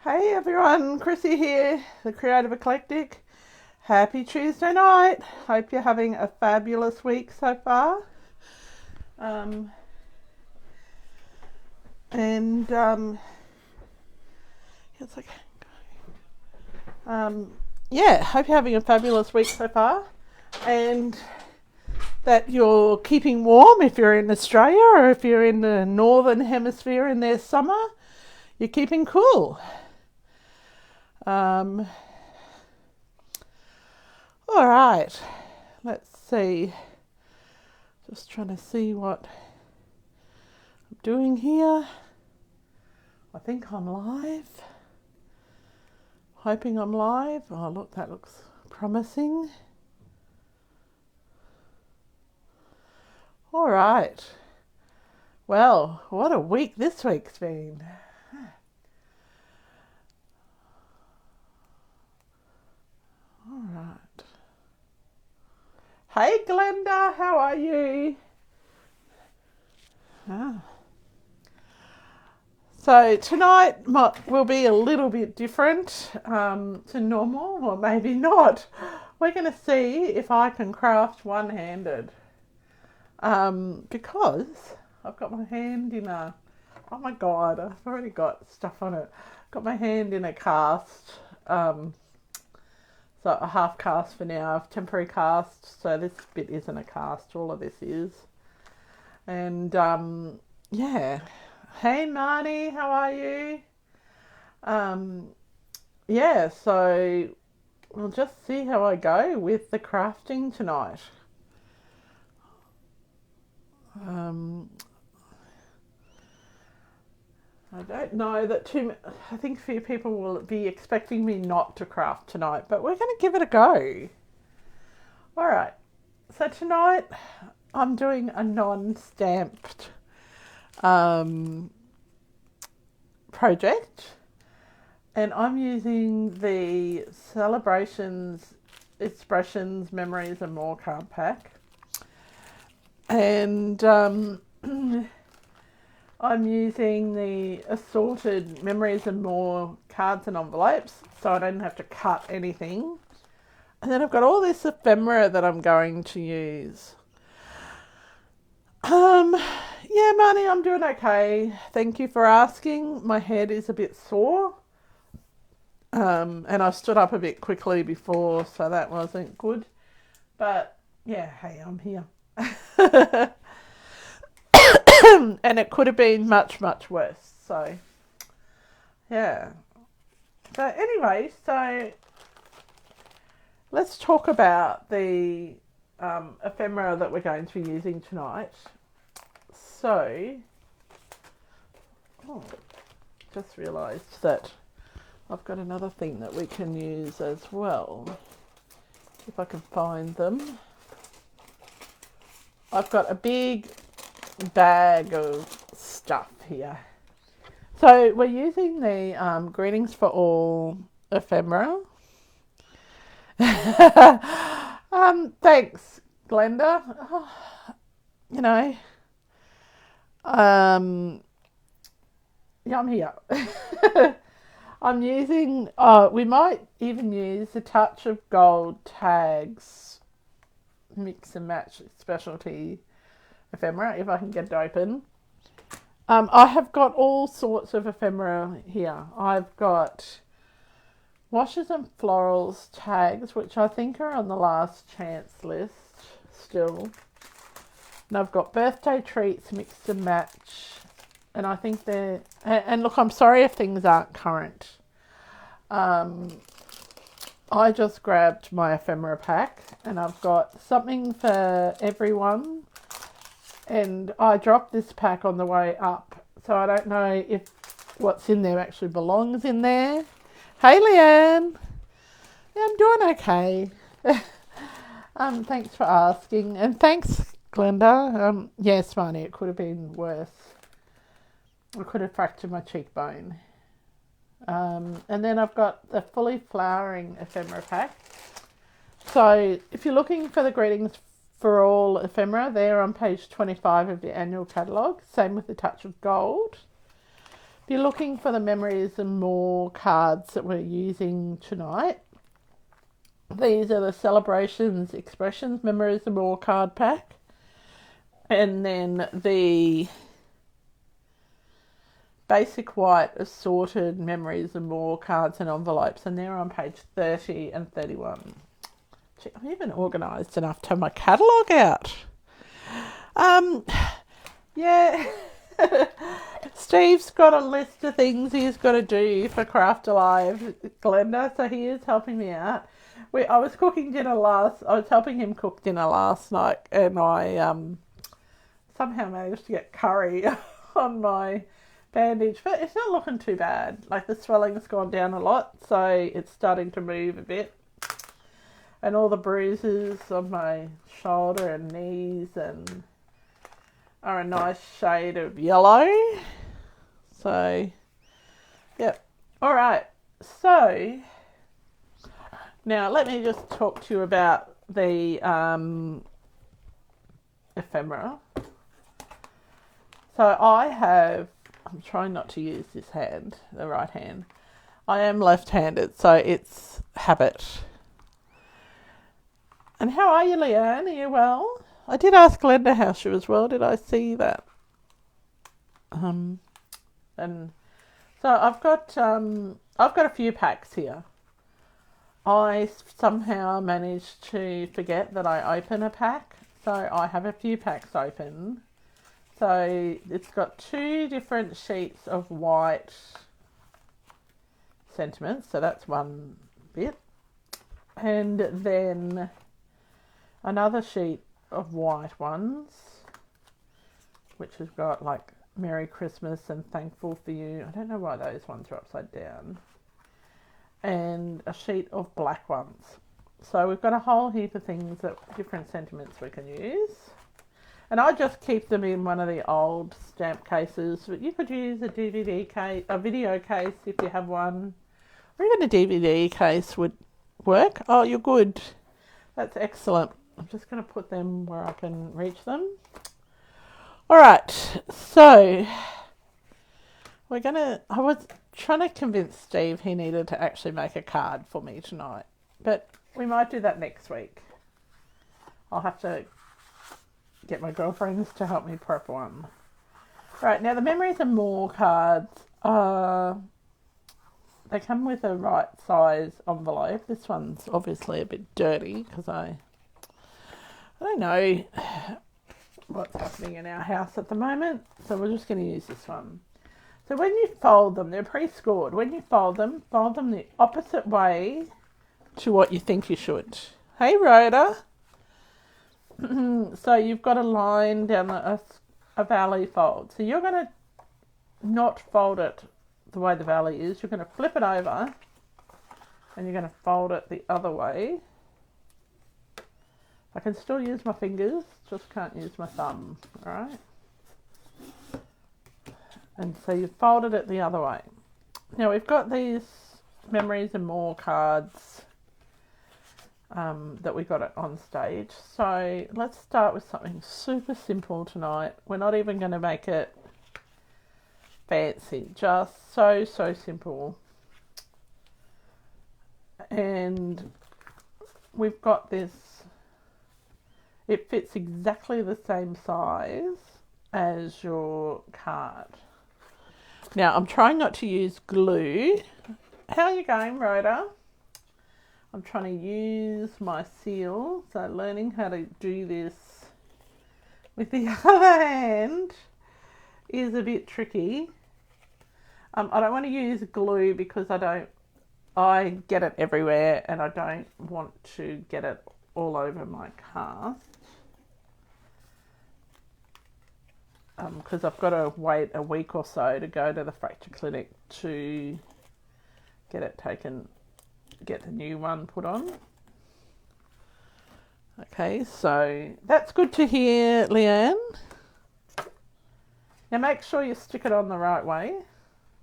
Hey everyone, Chrissy here, the Creative Eclectic. Happy Tuesday night. Hope you're having a fabulous week so far. Um, and it's like, hope you're having a fabulous week so far, and that you're keeping warm if you're in Australia, or if you're in the northern hemisphere in their summer, you're keeping cool. All right, let's see. Just trying to see what I'm doing here. I think I'm live. Hoping I'm live. Oh, look, that looks promising. All right. Well, what a week this week's been. All right. Hey Glenda, how are you? So tonight will be a little bit different to normal, or maybe not. We're going to see if I can craft one-handed, because I've got my hand in a, oh my god, I've already got stuff on it. Got my hand in a cast, so a half cast for now, temporary cast, so this bit isn't a cast, all of this is. And yeah, hey Marnie, how are you? Yeah, so we'll just see how I go with the crafting tonight. I don't know that I think a few people will be expecting me not to craft tonight, but we're going to give it a go. All right, so tonight I'm doing a non-stamped project, and I'm using the Celebrations, Expressions, Memories and More card pack, and I'm using the assorted Memories and More cards and envelopes, so I don't have to cut anything. And then I've got all this ephemera that I'm going to use. Yeah, Marnie, I'm doing okay. Thank you for asking. My head is a bit sore. And I stood up a bit quickly before, so that wasn't good. But yeah, hey, I'm here. And it could have been much, much worse. So, yeah. So anyway, so let's talk about the ephemera that we're going to be using tonight. So, just realised that I've got another thing that we can use as well, if I can find them. I've got a big bag of stuff here. So we're using the Greetings for All ephemera. Thanks, Glenda. You know, yeah, I'm here. I'm using, we might even use a touch of gold tags, mix and match specialty ephemera, if I can get it open. I have got all sorts of ephemera here. I've got washes and florals tags, which I think are on the last chance list still. And I've got birthday treats, mix and match. And I think they're... And look, I'm sorry if things aren't current. I just grabbed my ephemera pack, and I've got something for everyone. And I dropped this pack on the way up, so I don't know if what's in there actually belongs in there. Hey, Leanne. Yeah, I'm doing okay. Thanks for asking. And thanks, Glenda. Yes, Marnie, it could have been worse. I could have fractured my cheekbone. And then I've got the fully flowering ephemera pack. So if you're looking for the Greetings for All ephemera, they're on page 25 of the annual catalogue. Same with the touch of gold. If you're looking for the Memories and More cards that we're using tonight, these are the Celebrations, Expressions, Memories and More card pack. And then the basic white assorted Memories and More cards and envelopes, and they're on page 30 and 31. Gee, I'm even organised enough to have my catalogue out. Yeah. Steve's got a list of things he's got to do for Craft Alive, Glenda, so he is helping me out. I was helping him cook dinner last night, and I somehow managed to get curry on my bandage, but it's not looking too bad. Like, the swelling's gone down a lot, so it's starting to move a bit. And all the bruises on my shoulder and knees are a nice shade of yellow. So, yep. All right. So, now let me just talk to you about the ephemera. So I'm trying not to use this hand, the right hand. I am left-handed, so it's habit. And how are you, Leanne? Are you well? I did ask Glenda how she was well. Did I see that? And so I've got a few packs here. I somehow managed to forget that I open a pack, so I have a few packs open. So it's got 2 different sheets of white sentiments, so that's one bit, and then another sheet of white ones, which has got like Merry Christmas and Thankful for You. I don't know why those ones are upside down. And a sheet of black ones. So we've got a whole heap of things, different sentiments we can use. And I just keep them in one of the old stamp cases, but you could use a DVD case, a video case if you have one, or even a DVD case would work. Oh, you're good. That's excellent. I'm just going to put them where I can reach them. All right, so I was trying to convince Steve he needed to actually make a card for me tonight, but we might do that next week. I'll have to get my girlfriends to help me prep one. Right, now the Memories and More cards, they come with a right size envelope. This one's obviously a bit dirty because I don't know what's happening in our house at the moment, so we're just going to use this one. So when you fold them, they're pre-scored. When you fold them the opposite way to what you think you should. Hey, Rhoda. So you've got a line down a valley fold. So you're going to not fold it the way the valley is. You're going to flip it over and you're going to fold it the other way. I can still use my fingers, just can't use my thumb, all right? And so you've folded it the other way. Now we've got these Memories and More cards that we got on stage. So let's start with something super simple tonight. We're not even going to make it fancy, just so simple. And we've got this. It fits exactly the same size as your card. Now, I'm trying not to use glue. How are you going, Rhoda? I'm trying to use my seal. So learning how to do this with the other hand is a bit tricky. I don't want to use glue because I get it everywhere and I don't want to get it all over my cast. Because I've got to wait a week or so to go to the fracture clinic to get the new one put on. Okay, so that's good to hear, Leanne. Now make sure you stick it on the right way.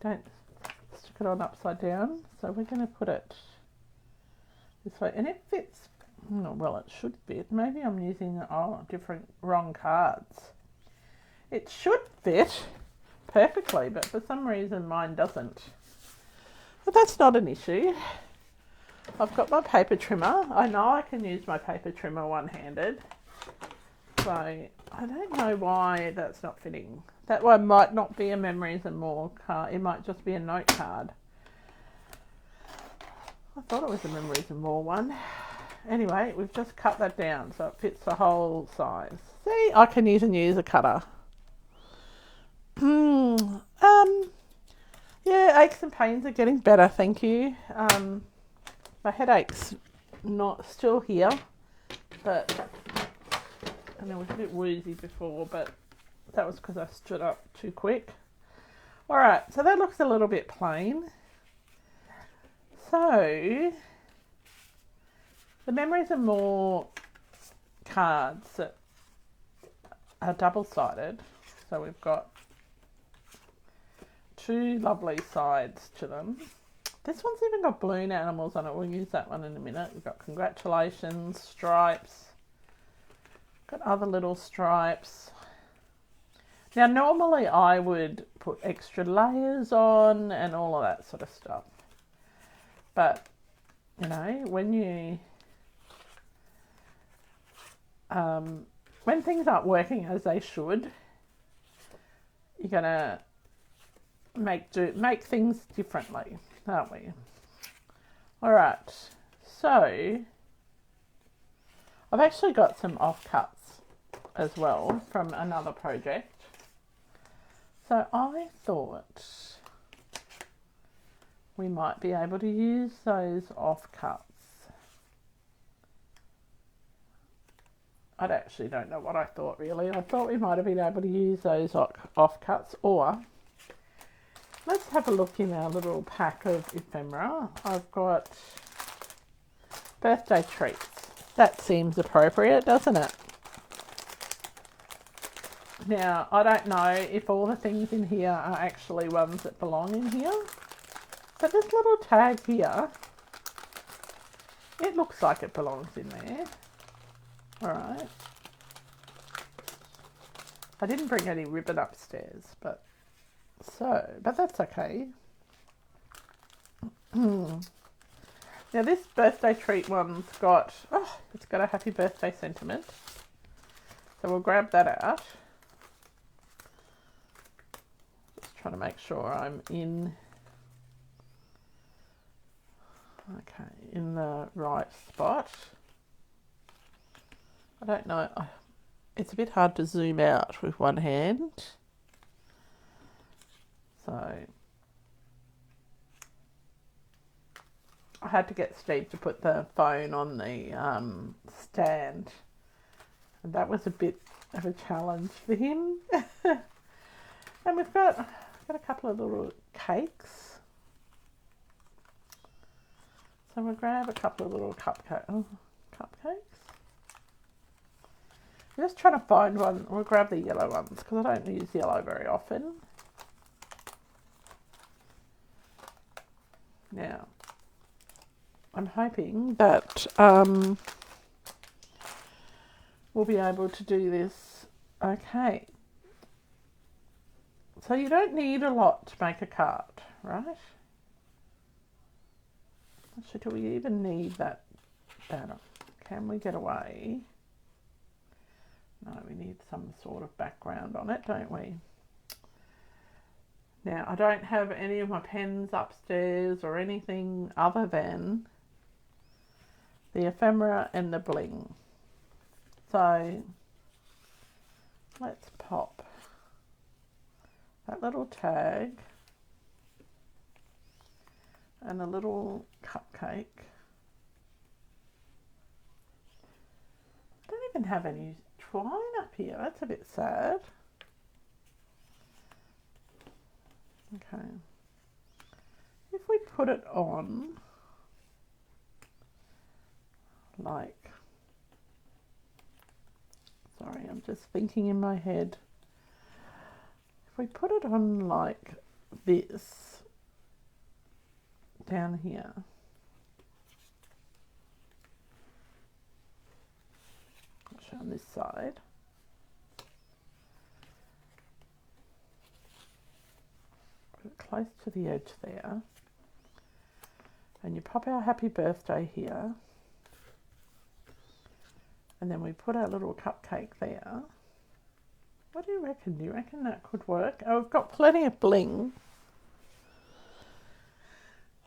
Don't stick it on upside down. So we're going to put it this way, and it fits. Well, it should fit. Maybe I'm using wrong cards. It should fit perfectly, but for some reason mine doesn't. But that's not an issue. I've got my paper trimmer. I know I can use my paper trimmer one-handed. So I don't know why that's not fitting. That one might not be a Memories and More card. It might just be a note card. I thought it was a Memories and More one. Anyway, we've just cut that down so it fits the whole size. See, I can even use a cutter. Yeah, aches and pains are getting better, thank you. My headache's not still here, but and I was a bit woozy before, but that was because I stood up too quick. All right, so that looks a little bit plain. So the Memories and More cards that are double-sided. So we've got two lovely sides to them. This one's even got balloon animals on it. We'll use that one in a minute. We've got congratulations, stripes. Got other little stripes. Now, normally I would put extra layers on and all of that sort of stuff. But, you know, when things aren't working as they should, you're going to make things differently, aren't we? All right, so I've actually got some offcuts as well from another project. So I thought we might be able to use those offcuts. I actually don't know what I thought really. I thought we might have been able to use those offcuts, or let's have a look in our little pack of ephemera. I've got birthday treats. That seems appropriate, doesn't it? Now, I don't know if all the things in here are actually ones that belong in here. But this little tag here, it looks like it belongs in there. Alright. I didn't bring any ribbon upstairs, but that's okay. Now this birthday treat one's got, it's got a happy birthday sentiment. So we'll grab that out. Just trying to make sure I'm in the right spot. I don't know. It's a bit hard to zoom out with one hand. So I had to get Steve to put the phone on the stand. And that was a bit of a challenge for him. And we've got a couple of little cakes. So we'll grab a couple of little cupcakes. I'm just trying to find one. We'll grab the yellow ones because I don't use yellow very often. Now, I'm hoping that we'll be able to do this okay. So you don't need a lot to make a card, right? Actually, do we even need that banner? Can we get away? No, we need some sort of background on it, don't we? Now, I don't have any of my pens upstairs or anything other than the ephemera and the bling. So, let's pop that little tag and a little cupcake. I don't even have any twine up here. That's a bit sad. Okay. If we put it on like, sorry, I'm just thinking in my head. If we put it on like this down here, on this side, close to the edge there. And you pop our happy birthday here. And then we put our little cupcake there. What do you reckon? Do you reckon that could work? Oh, we've got plenty of bling.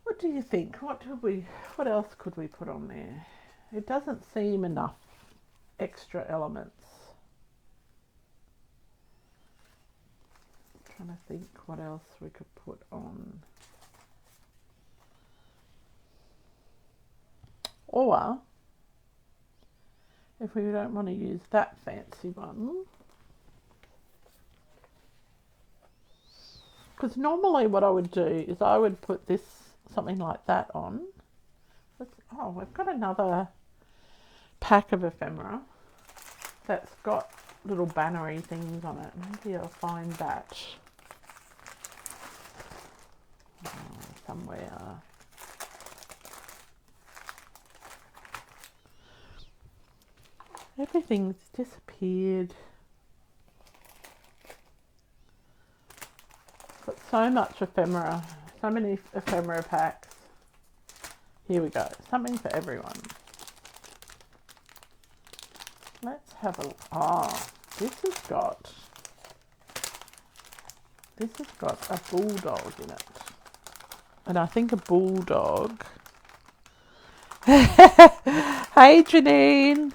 What do you think? What else could we put on there? It doesn't seem enough extra elements. I'm trying to think what else we could put on. Or, if we don't want to use that fancy one, because normally what I would do is I would put this, something like that on. Oh, we've got another pack of ephemera that's got little bannery things on it. Maybe I'll find that somewhere. Everything's disappeared. Got so much ephemera, so many ephemera packs. Here we go, something for everyone. Let's have a, this has got a bulldog in it. And I think a bulldog. Hey Janine.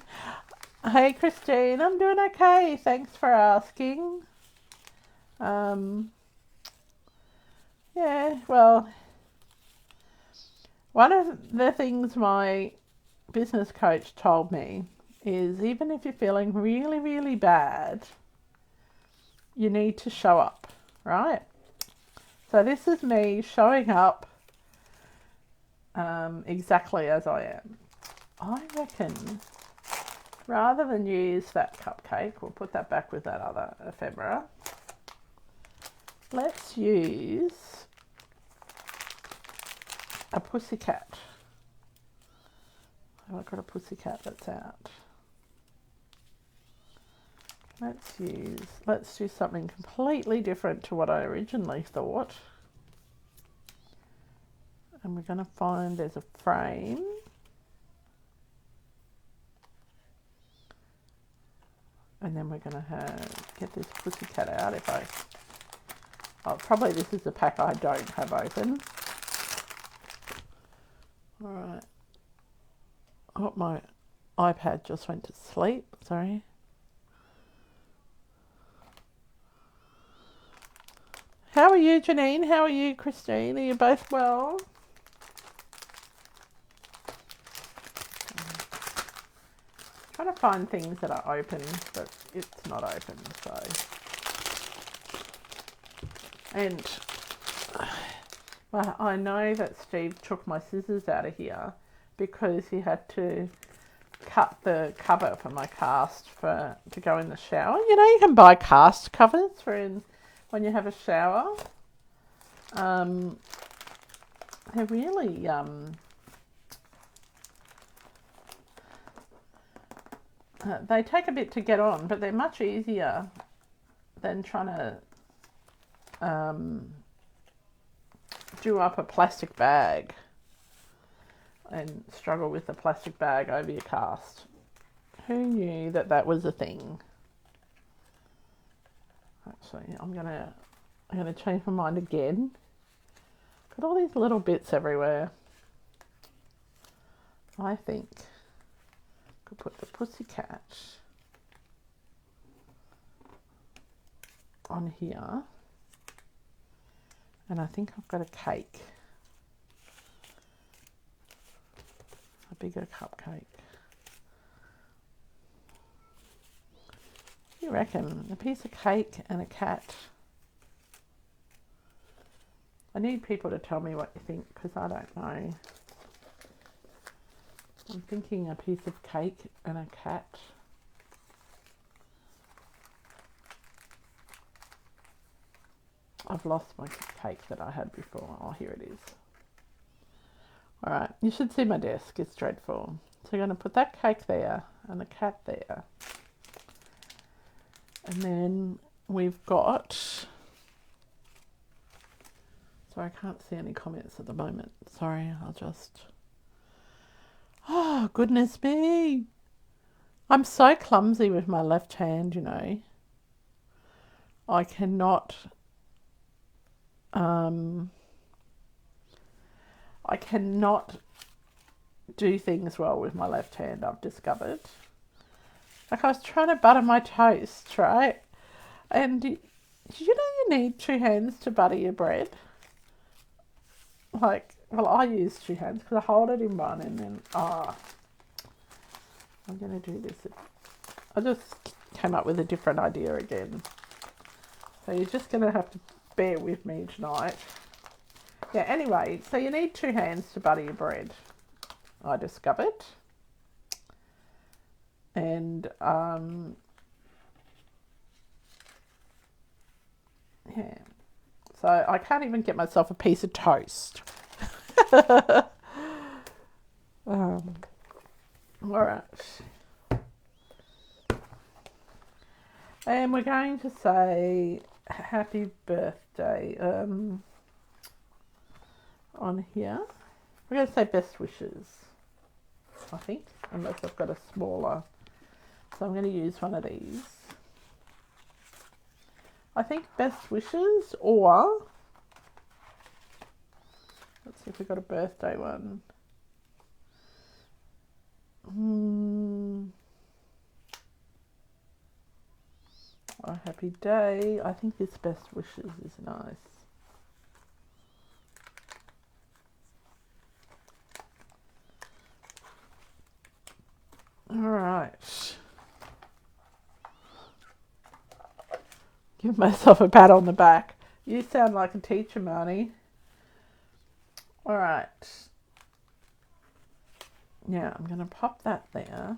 Hey Christine, I'm doing okay. Thanks for asking. Yeah, well, one of the things my business coach told me is even if you're feeling really, really bad, you need to show up, right? So this is me showing up exactly as I am. I reckon rather than use that cupcake, we'll put that back with that other ephemera. Let's use a pussycat. Oh, I've got a pussycat that's out. Let's do something completely different to what I originally thought. And we're going to find there's a frame. And then we're going to get this pussycat out probably this is the pack I don't have open. Alright. Oh, my iPad just went to sleep, sorry. How are you, Janine? How are you, Christine? Are you both well? Trying to find things that are open, but it's not open, so. And well, I know that Steve took my scissors out of here because he had to cut the cover for my cast to go in the shower. You know, you can buy cast covers when you have a shower. They're really they take a bit to get on, but they're much easier than trying to do up a plastic bag and struggle with the plastic bag over your cast. Who knew that was a thing? Actually, I'm gonna change my mind again. Got all these little bits everywhere. I think I could put the pussycat on here. And I think I've got a cake. A bigger cupcake. What do you reckon? A piece of cake and a cat. I need people to tell me what you think because I don't know. I'm thinking a piece of cake and a cat. I've lost my cake that I had before. Oh, here it is. Alright, you should see my desk. It's dreadful. So I'm going to put that cake there and the cat there. And then we've got Sorry, I can't see any comments at the moment. Sorry, I'll just... Oh, goodness me. I'm so clumsy with my left hand, you know. I cannot... I cannot do things well with my left hand, I've discovered. Like I was trying to butter my toast, right? And did you know you need two hands to butter your bread? Like, well, I use two hands because I hold it in one and then, I'm going to do this. I just came up with a different idea again. So you're just going to have to bear with me tonight. Yeah, anyway, so you need two hands to butter your bread, I discovered. And, yeah. So I can't even get myself a piece of toast. All right. And we're going to say happy birthday on here. We're going to say best wishes, I think, unless I've got a smaller. So I'm going to use one of these. I think best wishes, or let's see if we've got a birthday one. A happy day. I think this best wishes is nice. All right. Give myself a pat on the back. You sound like a teacher, Marnie. All right. Now I'm going to pop that there.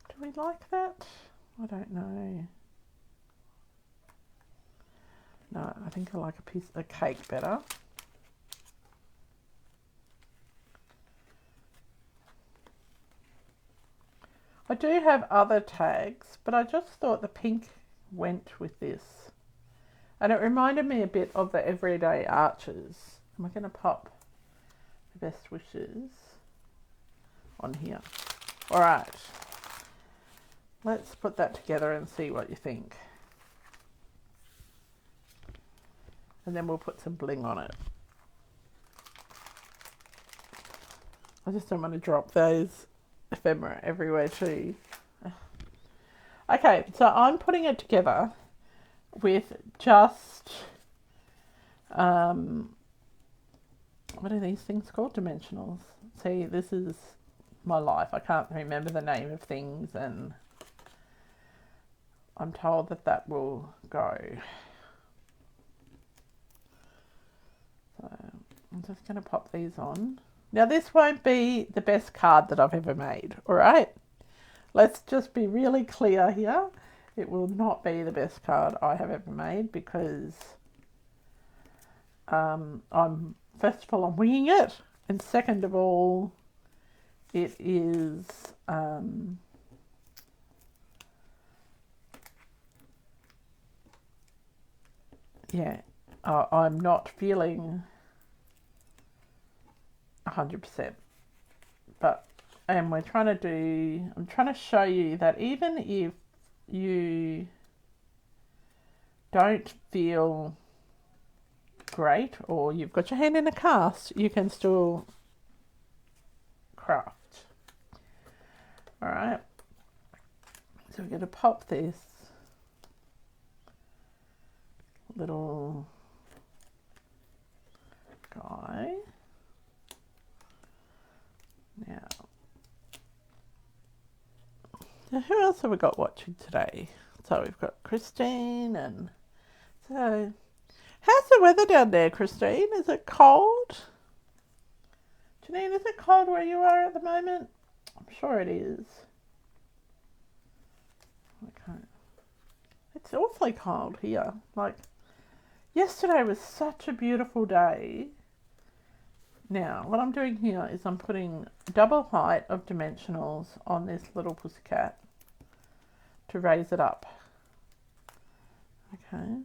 Do we like that? I don't know. No, I think I like a piece of cake better. I do have other tags, but I just thought the pink went with this. And it reminded me a bit of the Everyday Archers. Am I going to pop the best wishes on here? All right. Let's put that together and see what you think. And then we'll put some bling on it. I just don't want to drop those ephemera everywhere too. Okay, so I'm putting it together with just what are these things called? Dimensionals. See, this is my life. I can't remember the name of things, and I'm told that that will go. So I'm just going to pop these on. Now, this won't be the best card that I've ever made, all right? Let's just be really clear here. It will not be the best card I have ever made because first of all, I'm winging it. And second of all, it is, I'm not feeling 100%, and I'm trying to show you that even if you don't feel great or you've got your hand in a cast, you can still craft. All right, so we're going to pop this little guy. Now, who else have we got watching today? So we've got Christine, and so how's the weather down there, Christine? Is it cold? Janine, is it cold where you are at the moment? I'm sure it is. Okay. It's awfully cold here. Like, yesterday was such a beautiful day. Now, what I'm doing here is I'm putting double height of dimensionals on this little pussycat to raise it up. Okay.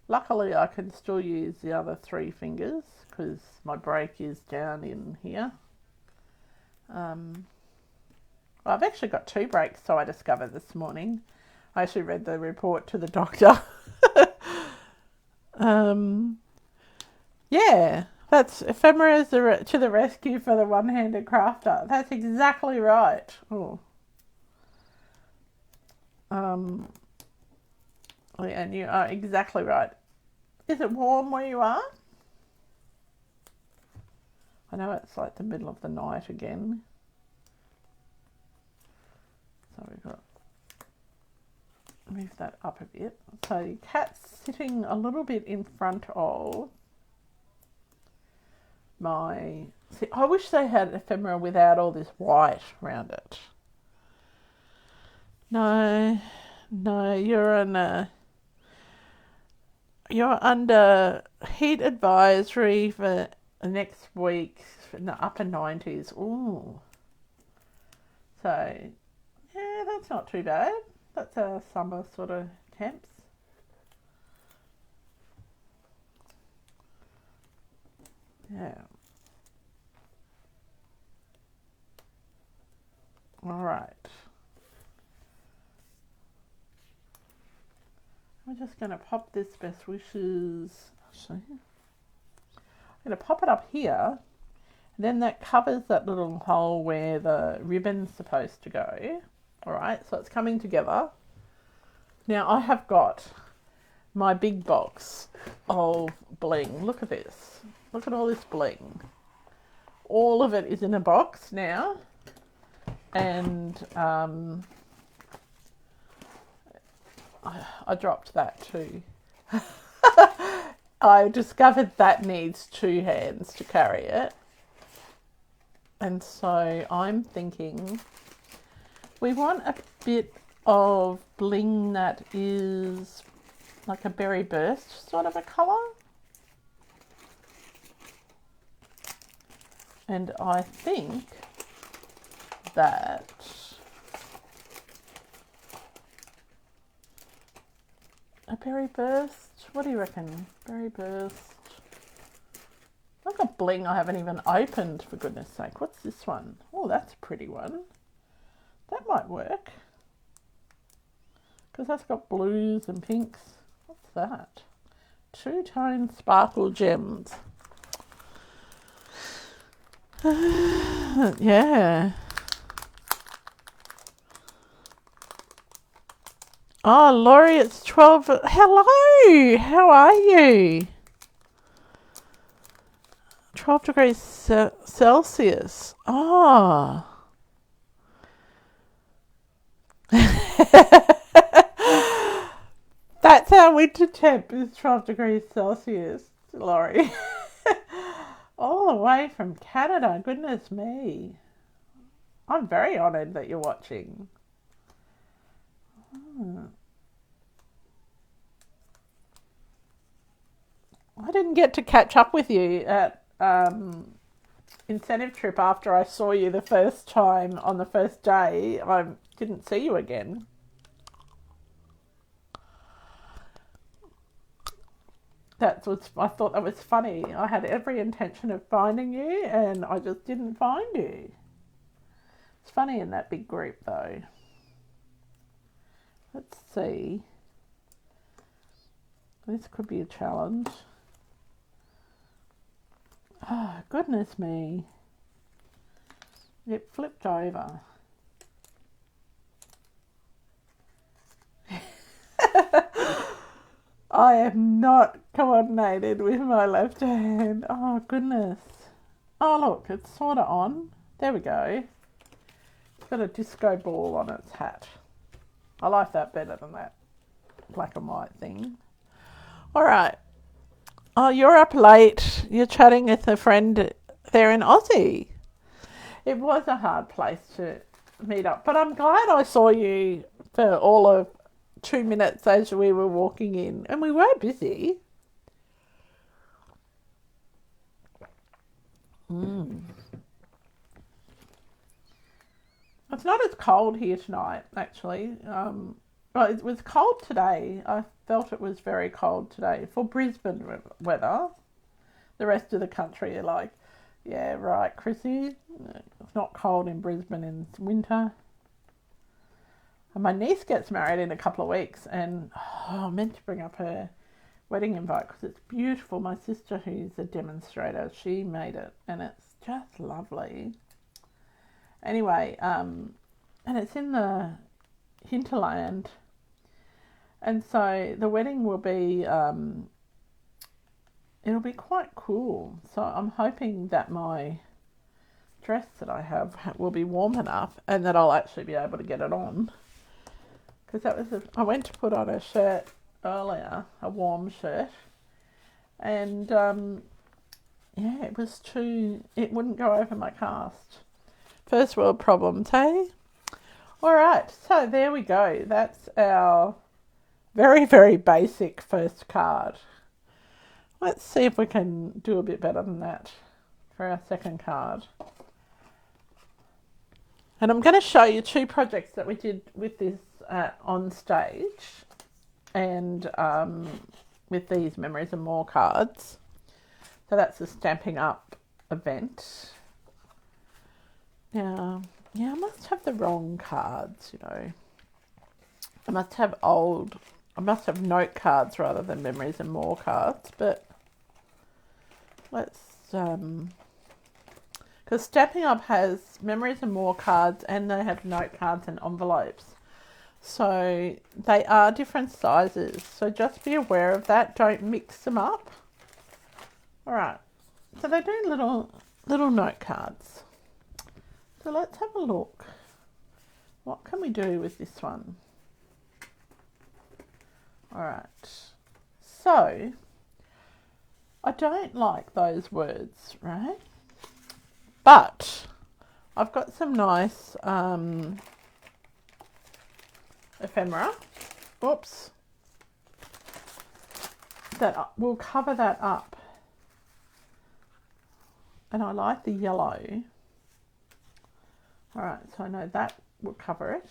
Luckily I can still use the other 3 fingers because my break is down in here. I've actually got 2 breaks, so I discovered this morning. I actually read the report to the doctor. Yeah, that's ephemera to the rescue for the one-handed crafter. That's exactly right. Oh. And you are exactly right. Is it warm where you are? I know it's like the middle of the night again. So we've got to move that up a bit. So your cat's sitting a little bit in front of my... See, I wish they had ephemera without all this white around it. No, you're under heat advisory for next week in the upper 90s. Ooh. So, yeah, that's not too bad. That's a summer sort of temps. Yeah. All right. I'm just going to pop this best wishes. Actually, I'm going to pop it up here. And then that covers that little hole where the ribbon's supposed to go. All right, so it's coming together. Now I have got my big box of bling. Look at this. Look at all this bling. All of it is in a box now. And I dropped that too. I discovered that needs 2 hands to carry it. And so I'm thinking we want a bit of bling that is like a berry burst sort of a colour. And I think that a berry burst, what do you reckon? Berry burst. I've got bling I haven't even opened, for goodness sake. What's this one? Oh, that's a pretty one. That might work. Because that's got blues and pinks. What's that? 2-tone sparkle gems. Yeah. Oh, Laurie, it's 12. Hello. How are you? 12 degrees Celsius. Oh. That's our winter temp is 12 degrees Celsius, Laurie. All the way from Canada. Goodness me. I'm very honoured that you're watching. I didn't get to catch up with you at incentive trip after I saw you the first time on the first day. I didn't see you again. I thought that was funny. I had every intention of finding you and I just didn't find you. It's funny in that big group though. Let's see. This could be a challenge. Oh, goodness me. It flipped over. I am not coordinated with my left hand. Oh, goodness. Oh, look, it's sort of on. There we go. It's got a disco ball on its hat. I like that better than that black and white thing. All right. Oh, you're up late. You're chatting with a friend there in Aussie. It was a hard place to meet up, but I'm glad I saw you for all of 2 minutes as we were walking in, and we were busy. It's not as cold here tonight, actually. Well, it was cold today. I felt it was very cold today for Brisbane weather. The rest of the country are like, yeah, right, Chrissy. It's not cold in Brisbane in winter. And my niece gets married in a couple of weeks, and I meant to bring up her wedding invite because it's beautiful. My sister, who's a demonstrator, she made it, and it's just lovely. Anyway, and it's in the hinterland, and so the wedding will be it'll be quite cool. So I'm hoping that my dress that I have will be warm enough and that I'll actually be able to get it on. Because I went to put on a shirt earlier, a warm shirt, and yeah, it wouldn't go over my cast. First world problems, hey? Alright, so there we go. That's our very, very basic first card. Let's see if we can do a bit better than that for our second card. And I'm going to show you 2 projects that we did with this on stage and with these Memories and More cards. So that's the Stamping Up event. Now, yeah, I must have the wrong cards, you know. I must have note cards rather than Memories and More cards, but let's, because Stamping Up has Memories and More cards and they have note cards and envelopes. So they are different sizes. So just be aware of that. Don't mix them up. All right. So they do little note cards. So let's have a look. What can we do with this one? All right. So I don't like those words, right? But I've got some nice ephemera. Oops. That will cover that up. And I like the yellow. Alright, so I know that will cover it.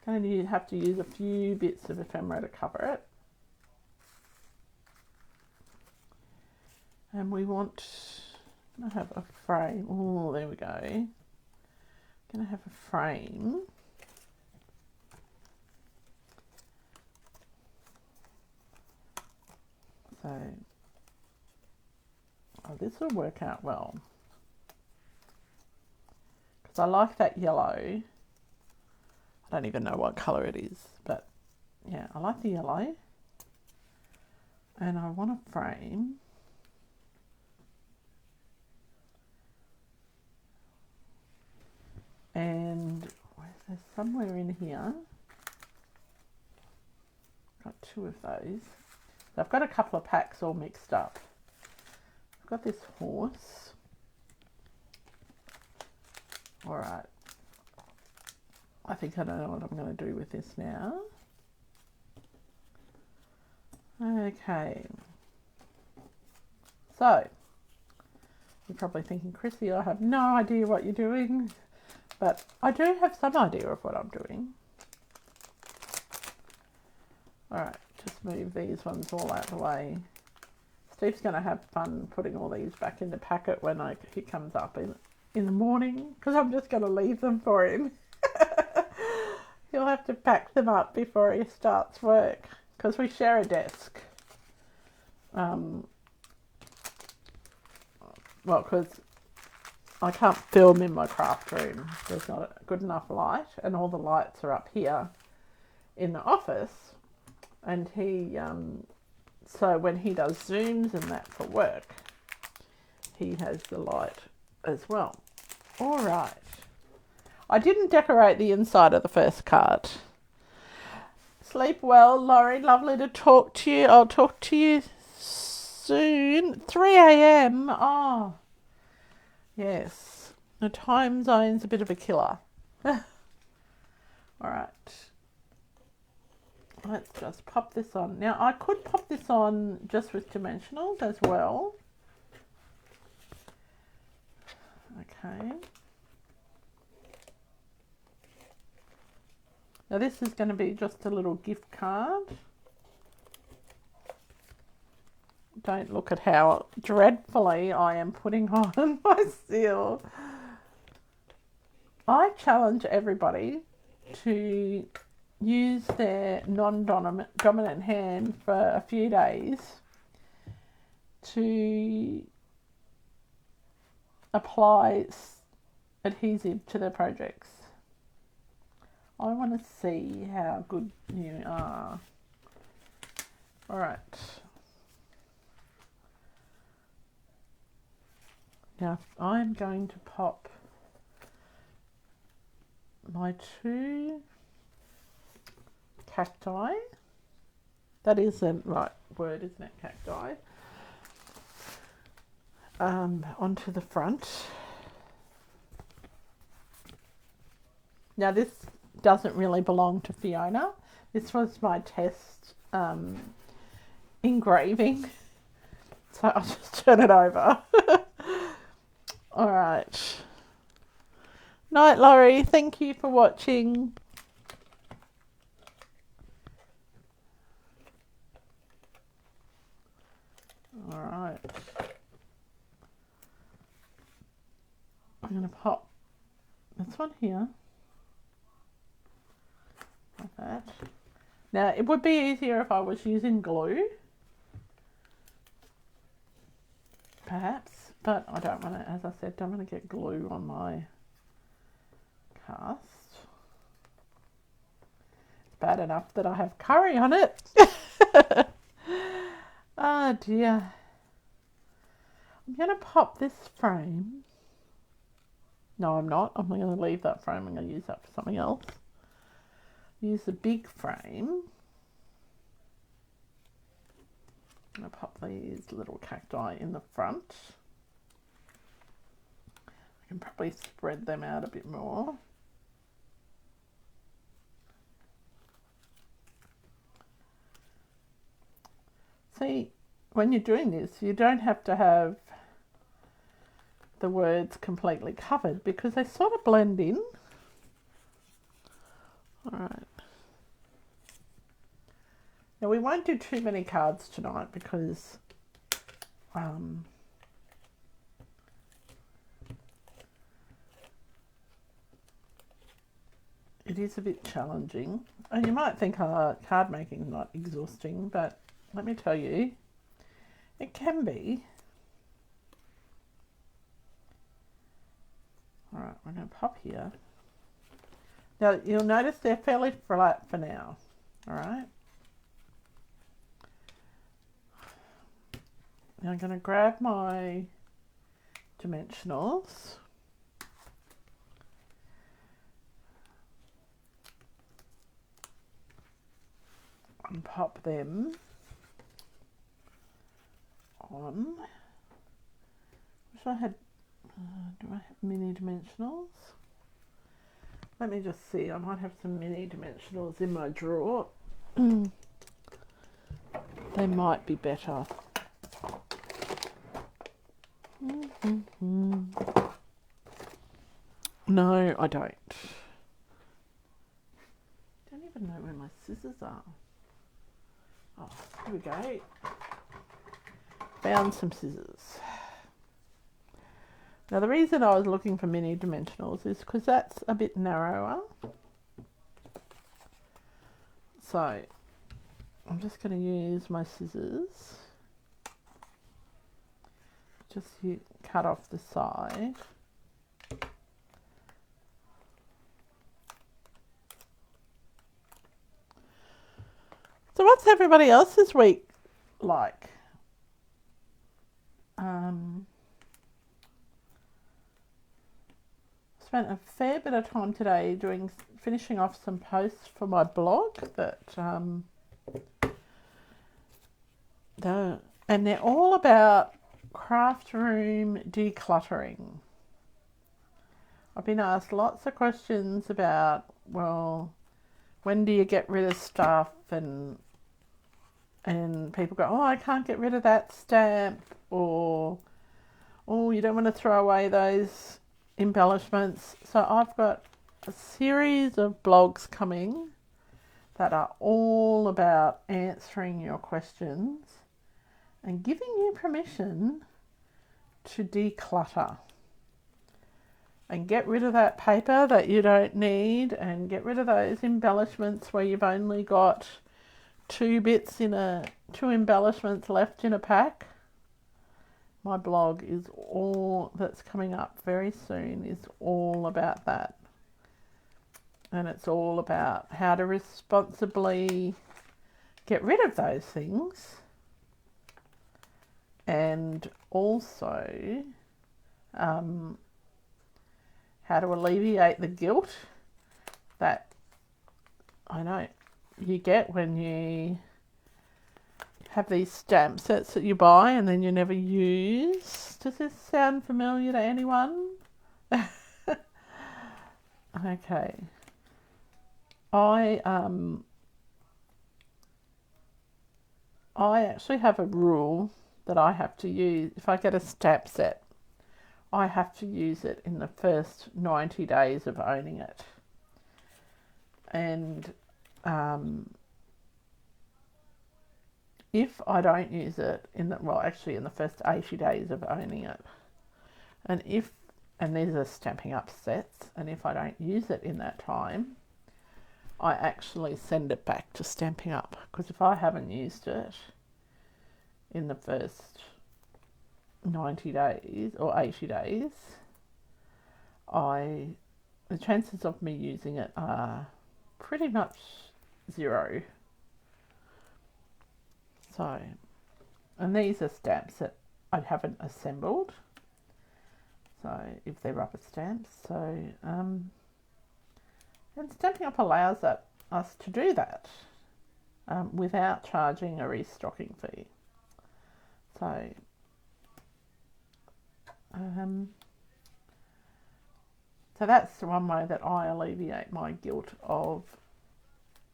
Going to have to use a few bits of ephemera to cover it. And we want to have a frame. Oh, there we go. Going to have a frame. So, this will work out well. Because I like that yellow. I don't even know what colour it is, but yeah, I like the yellow. And I want a frame. And there's somewhere in here. Got 2 of those. So I've got a couple of packs all mixed up. I've got this horse. All right. I think I know what I'm going to do with this now. Okay. So, you're probably thinking, Chrissy, I have no idea what you're doing. But I do have some idea of what I'm doing. All right, just move these ones all out of the way. Steve's going to have fun putting all these back in the packet when he comes up in the morning, because I'm just going to leave them for him. He'll have to pack them up before he starts work, because we share a desk. Well, because I can't film in my craft room. There's not a good enough light, and all the lights are up here in the office. And he, so when he does Zooms and that for work, he has the light as well. All right. I didn't decorate the inside of the first card. Sleep well, Laurie. Lovely to talk to you. I'll talk to you soon. 3 a.m. Oh, yes. The time zone's a bit of a killer. All right. Let's just pop this on. Now, I could pop this on just with dimensionals as well. Okay. Now this is going to be just a little gift card. Don't look at how dreadfully I am putting on my seal. I challenge everybody to use their non-dominant hand for a few days to apply adhesive to their projects. I want to see how good you are. All right. Now I'm going to pop my 2 cacti. That is the right word, isn't it? Cacti. Onto the front. Now this doesn't really belong to Fiona. This was my test engraving. So I'll just turn it over. All right. Night, Laurie. Thank you for watching. All right. I'm going to pop this one here. Like that. Now, it would be easier if I was using glue. Perhaps. But I don't want to, as I said, don't want to get glue on my cast. It's bad enough that I have curry on it. Oh dear. I'm going to pop this frame. No, I'm not. I'm going to leave that frame. I'm going to use that for something else. Use the big frame. I'm going to pop these little cacti in the front. I can probably spread them out a bit more. See, when you're doing this, you don't have to have the words completely covered because they sort of blend in. All right. Now we won't do too many cards tonight because it is a bit challenging. And you might think card making is not exhausting, but let me tell you, it can be. All right, we're going to pop here. Now, you'll notice they're fairly flat for now. All right. Now I'm going to grab my dimensionals. And pop them on. Wish I had, do I have mini dimensionals? Let me just see, I might have some mini dimensionals in my drawer. They might be better. No, I don't. Don't even know where my scissors are. Oh, here we go. Found some scissors. Now the reason I was looking for mini dimensionals is because that's a bit narrower. So I'm just going to use my scissors. Just cut off the side. So what's everybody else's week like? Spent a fair bit of time today finishing off some posts for my blog that and they're all about craft room decluttering. I've been asked lots of questions about, well, when do you get rid of stuff, and people go, oh, I can't get rid of that stamp, or oh, you don't want to throw away those embellishments. So I've got a series of blogs coming that are all about answering your questions and giving you permission to declutter and get rid of that paper that you don't need and get rid of those embellishments where you've only got two embellishments left in a pack. My blog is all that's coming up very soon is all about that. And it's all about how to responsibly get rid of those things and also how to alleviate the guilt that I know you get when you have these stamp sets that you buy and then you never use. Does this sound familiar to anyone? Okay. I actually have a rule that I have to use. If I get a stamp set, I have to use it in the first 90 days of owning it. And if I don't use it in the first 80 days of owning it, and these are Stampin' Up sets, and if I don't use it in that time, I actually send it back to Stampin' Up, because if I haven't used it in the first 90 days or 80 days, the chances of me using it are pretty much zero. So, and these are stamps that I haven't assembled, so if they're rubber stamps, so and Stampin' Up allows us to do that without charging a restocking fee. So so that's the one way that I alleviate my guilt of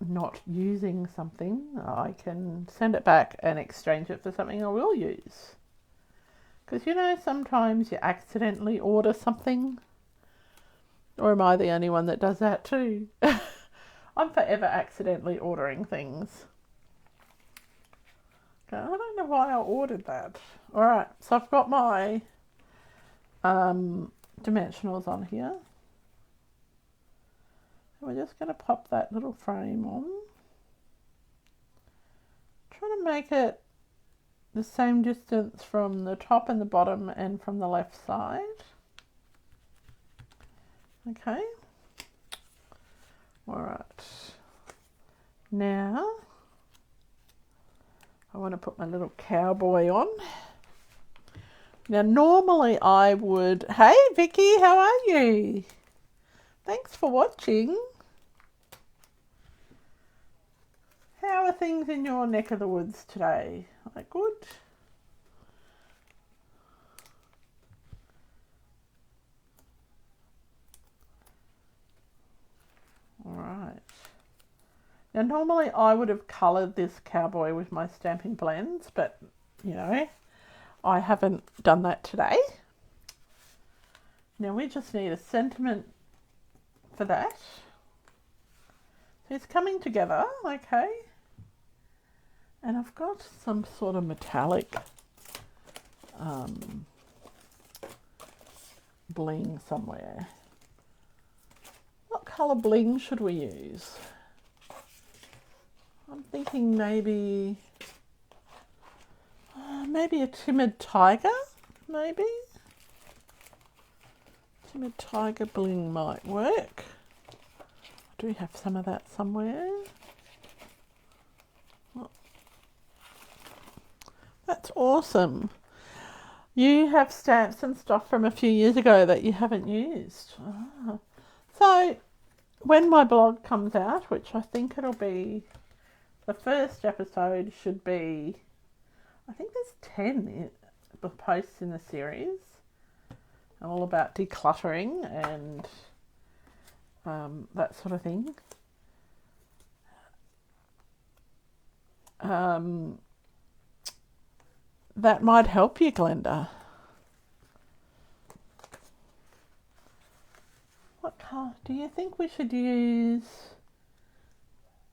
not using something. I can send it back and exchange it for something I will use. Because sometimes you accidentally order something. Or am I the only one that does that too? I'm forever accidentally ordering things. Okay, I don't know why I ordered that. Alright, so I've got my dimensionals on here. We're just going to pop that little frame on. Trying to make it the same distance from the top and the bottom and from the left side. Okay. Alright. Now, I want to put my little cowboy on. Now, normally I would... Hey, Vicky, how are you? Thanks for watching. How are things in your neck of the woods today? Are they good? Alright. Now normally I would have coloured this cowboy with my stamping blends, but I haven't done that today. Now we just need a sentiment for that. So it's coming together, okay. And I've got some sort of metallic bling somewhere. What colour bling should we use? I'm thinking maybe a timid tiger, maybe? Timid tiger bling might work. I do have some of that somewhere. That's awesome. You have stamps and stuff from a few years ago that you haven't used. So when my blog comes out, which I think it'll be, the first episode should be, I think there's 10 posts in the series, all about decluttering and that sort of thing. That might help you, Glenda. What colour do you think we should use?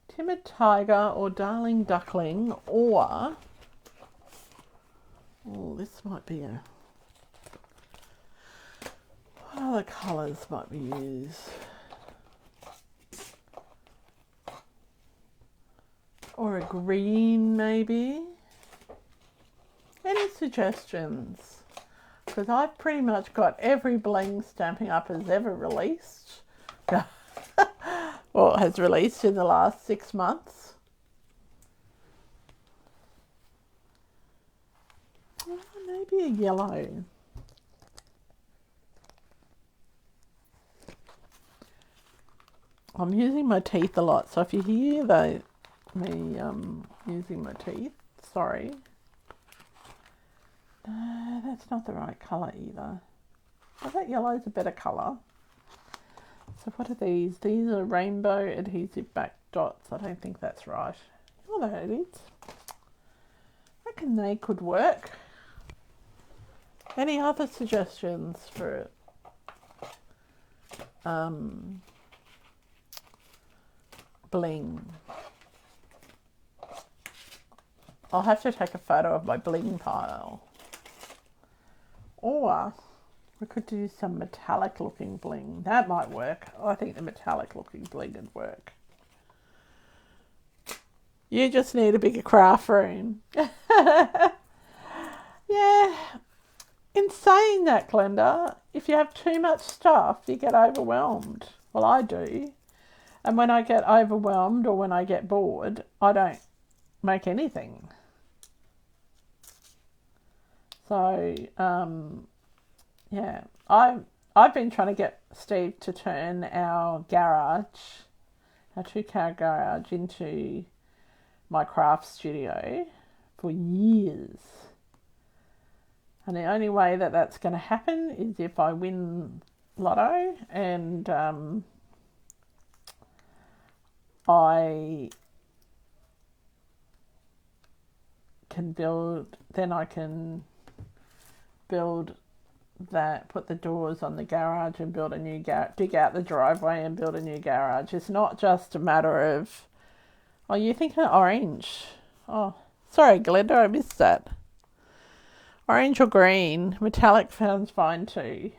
Do Timid Tiger or Darling Duckling, or... Oh, this might be a... What other colours might we use? Or a green, maybe? Any suggestions? Because I've pretty much got every bling Stampin' Up! Has ever released. Or has released in the last 6 months. Oh, maybe a yellow. I'm using my teeth a lot, so if you hear me using my teeth, sorry. No, that's not the right colour either. I bet yellow's a better colour. So what are these? These are rainbow adhesive back dots. I don't think that's right. Oh, there it is. I reckon they could work. Any other suggestions for bling? I'll have to take a photo of my bling pile. Or we could do some metallic looking bling. That might work. I think the metallic looking bling would work. You just need a bigger craft room. Yeah. In saying that, Glenda, if you have too much stuff, you get overwhelmed. Well, I do. And when I get overwhelmed or when I get bored, I don't make anything. So, yeah, I've been trying to get Steve to turn our garage, our 2-car garage, into my craft studio for years. And the only way that that's going to happen is if I win Lotto and I can build, then I can build that, put the doors on the garage and build a new dig out the driveway and build a new garage. It's not just a matter of, oh, you think orange? Oh, sorry, Glenda, I missed that. Orange or green, metallic sounds fine too.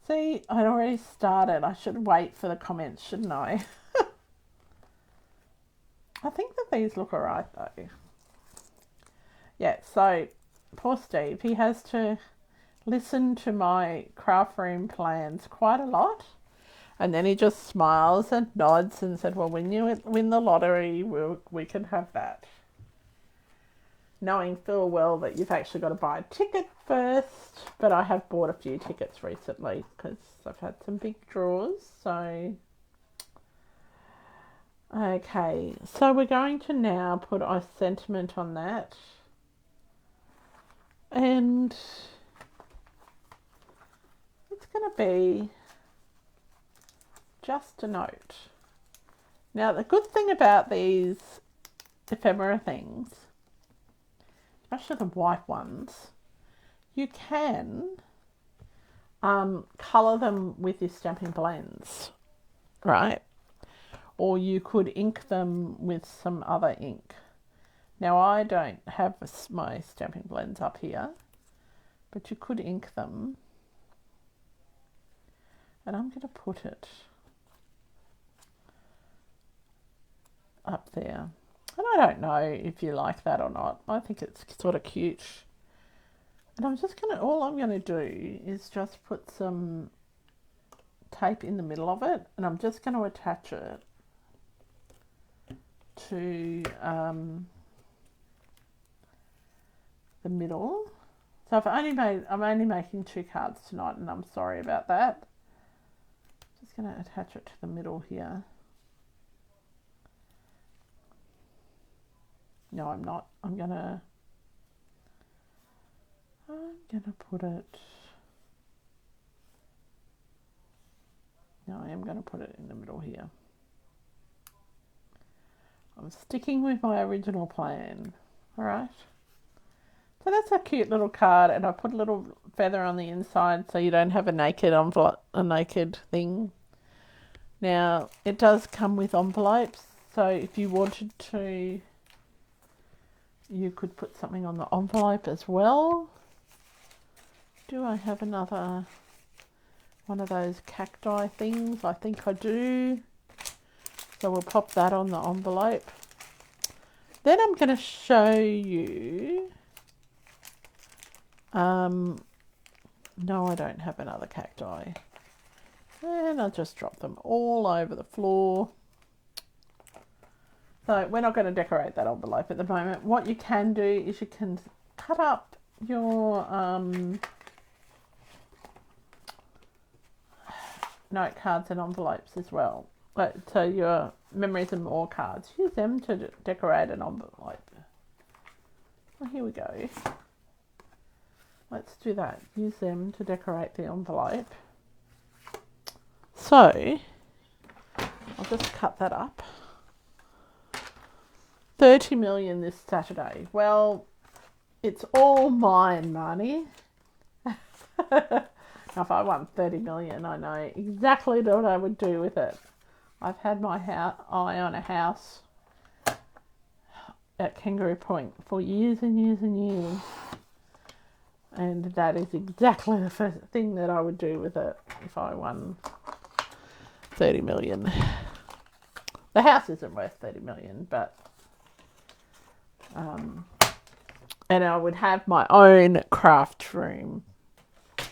See, I'd already started. I should wait for the comments, shouldn't I? I think that these look alright though. Yeah, so poor Steve, he has to listen to my craft room plans quite a lot. And then he just smiles and nods and said, well, when you win the lottery, we can have that. Knowing full well that you've actually got to buy a ticket first. But I have bought a few tickets recently because I've had some big draws. So, okay. So we're going to now put our sentiment on that. And it's going to be just a note. Now, the good thing about these ephemera things, especially the white ones, you can colour them with your Stampin' Blends, right? Or you could ink them with some other ink. Now, I don't have my Stampin' Blends up here, but you could ink them. And I'm going to put it up there. And I don't know if you like that or not. I think it's sort of cute. And I'm just going to, all I'm going to do is just put some tape in the middle of it. And I'm just going to attach it to the middle. So I'm only making 2 cards tonight, and I'm sorry about that. Just going to attach it to the middle here. No, I'm not. I'm gonna put it. No, I am gonna put it in the middle here. I'm sticking with my original plan. All right. So that's a cute little card, and I put a little feather on the inside so you don't have a naked envelope, a naked thing. Now, it does come with envelopes, So if you wanted to, you could put something on the envelope as well. Do I have another one of those cacti things? I think I do. So we'll pop that on the envelope. Then I'm going to show you. No, I don't have another cacti. And I'll just drop them all over the floor. So we're not going to decorate that envelope at the moment. What you can do is you can cut up your note cards and envelopes as well. So your memories and more cards. Use them to decorate an envelope. Well, here we go. Let's do that. Use them to decorate the envelope. So I'll just cut that up. 30 million this Saturday. Well, it's all mine money. Now, if I won 30 million, I know exactly what I would do with it. I've had my eye on a house at Kangaroo Point for years and years and years. And that is exactly the first thing that I would do with it if I won 30 million. The house isn't worth 30 million, but and I would have my own craft room.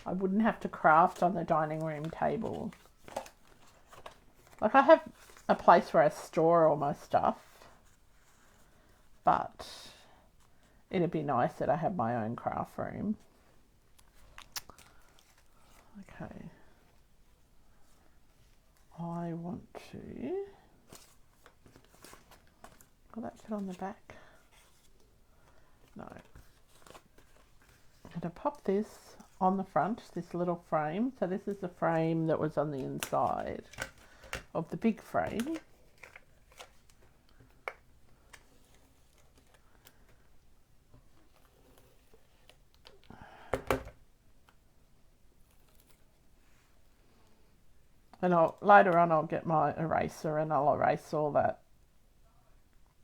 I wouldn't have to craft on the dining room table. Like, I have a place where I store all my stuff, but it'd be nice that I have my own craft room. Okay. I want to... Will that fit on the back? No. I'm going to pop this on the front, this little frame. So this is the frame that was on the inside of the big frame. And later on I'll get my eraser and I'll erase all that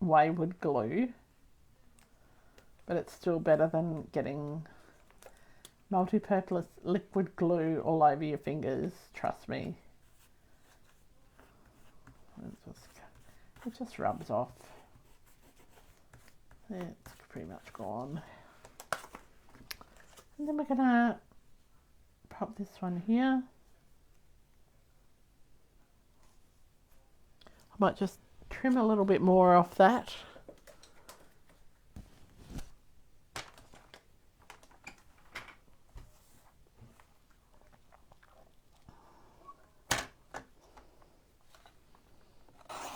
wayward glue. But it's still better than getting multi-purpose liquid glue all over your fingers, trust me. It just rubs off. It's pretty much gone. And then we're gonna pop this one here. I might just trim a little bit more off that.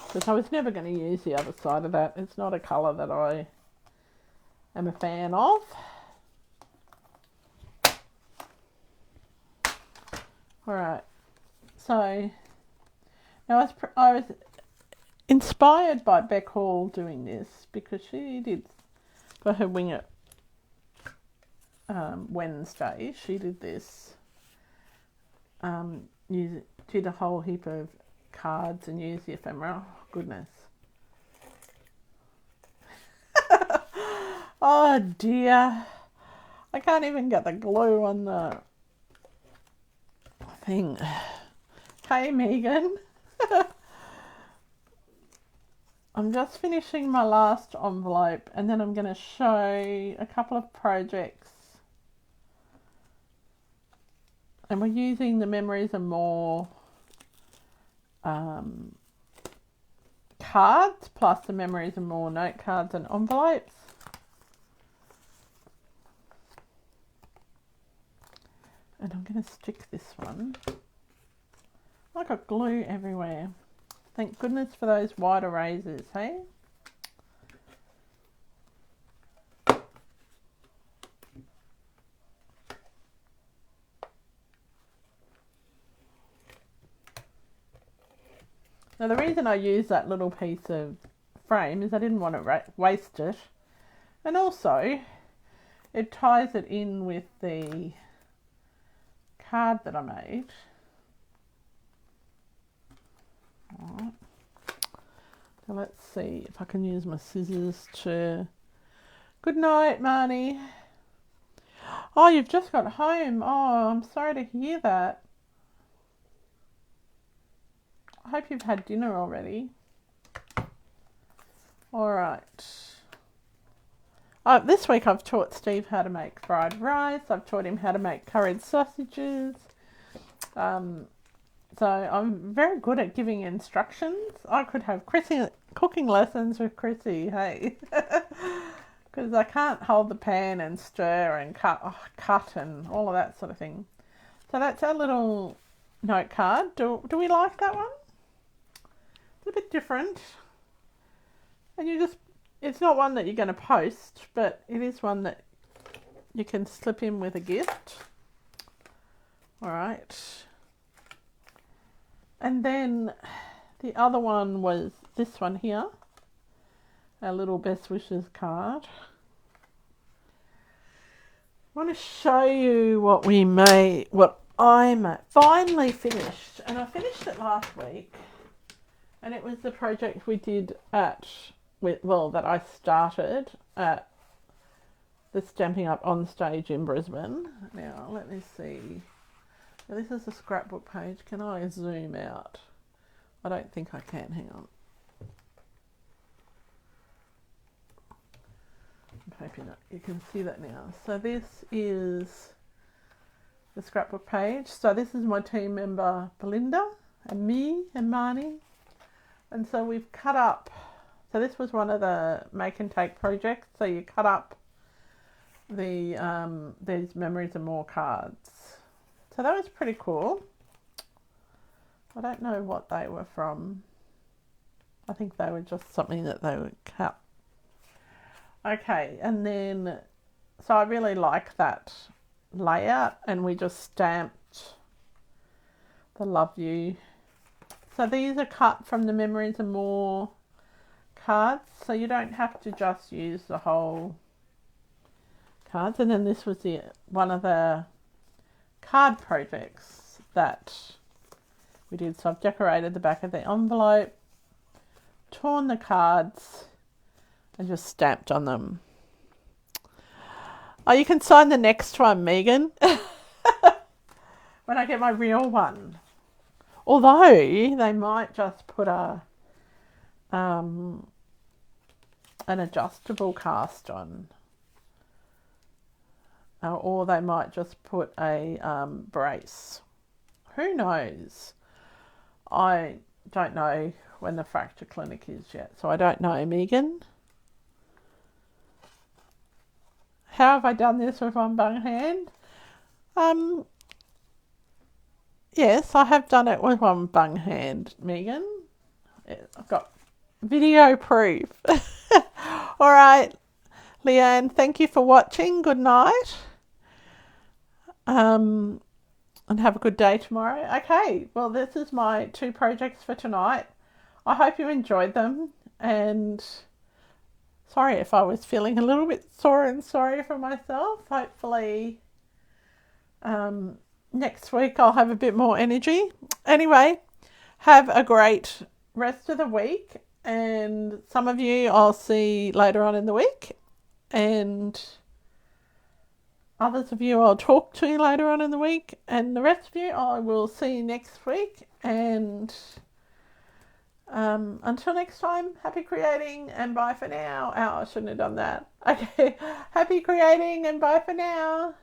Because I was never going to use the other side of that. It's not a colour that I am a fan of. Alright, so now I was inspired by Beck Hall doing this because she did, for her Wing It Wednesday, she did this. Did a whole heap of cards and used the ephemera. Oh, goodness. Oh dear. I can't even get the glue on the thing. Hey Megan. I'm just finishing my last envelope and then I'm going to show a couple of projects. And we're using the Memories and More cards plus the Memories and More note cards and envelopes. And I'm going to stick this one. I got glue everywhere. Thank goodness for those white erasers, hey? Now the reason I use that little piece of frame is I didn't want to waste it. And also, it ties it in with the card that I made. So let's see if I can use my scissors to... Good night, Marnie. Oh, you've just got home. Oh, I'm sorry to hear that. I hope you've had dinner already. All right. This week I've taught Steve how to make fried rice. I've taught him how to make curried sausages. So I'm very good at giving instructions. I could have cooking lessons with Chrissy, hey. Because I can't hold the pan and stir and cut and all of that sort of thing. So that's our little note card. Do we like that one? It's a bit different. And it's not one that you're going to post, but it is one that you can slip in with a gift. All right. And then the other one was this one here. Our little best wishes card. I want to show you what I finally finished. And I finished it last week. And it was the project we did that I started at the Stamping Up on stage in Brisbane. Now, let me see. Now, this is a scrapbook page. Can I zoom out? I don't think I can. Hang on. I'm hoping that you can see that now. So this is the scrapbook page. So this is my team member Belinda and me and Marnie. And so we've cut up. So this was one of the make and take projects. So you cut up these Memories and More cards. So that was pretty cool. I don't know what they were from. I think they were just something that they would cut. Okay, and then, so I really like that layout, and we just stamped the Love You. So these are cut from the Memories and More cards, so you don't have to just use the whole cards. And then this was one of the card projects that we did. So I've decorated the back of the envelope, torn the cards, and just stamped on them. Oh, you can sign the next one, Megan, when I get my real one. Although they might just put an adjustable cast on. Or they might just put a brace. Who knows? I don't know when the fracture clinic is yet, so I don't know, Megan. How have I done this with one bung hand? Yes, I have done it with one bung hand, Megan. I've got video proof. All right, Leanne, thank you for watching. Good night. And have a good day tomorrow. Okay, well, this is my 2 projects for tonight. I hope you enjoyed them, and sorry if I was feeling a little bit sore and sorry for myself. Hopefully next week I'll have a bit more energy. Anyway, have a great rest of the week, and some of you I'll see later on in the week, and others of you I'll talk to later on in the week, and the rest of you I will see next week. And until next time, happy creating and bye for now. Oh, I shouldn't have done that. Okay, happy creating and bye for now.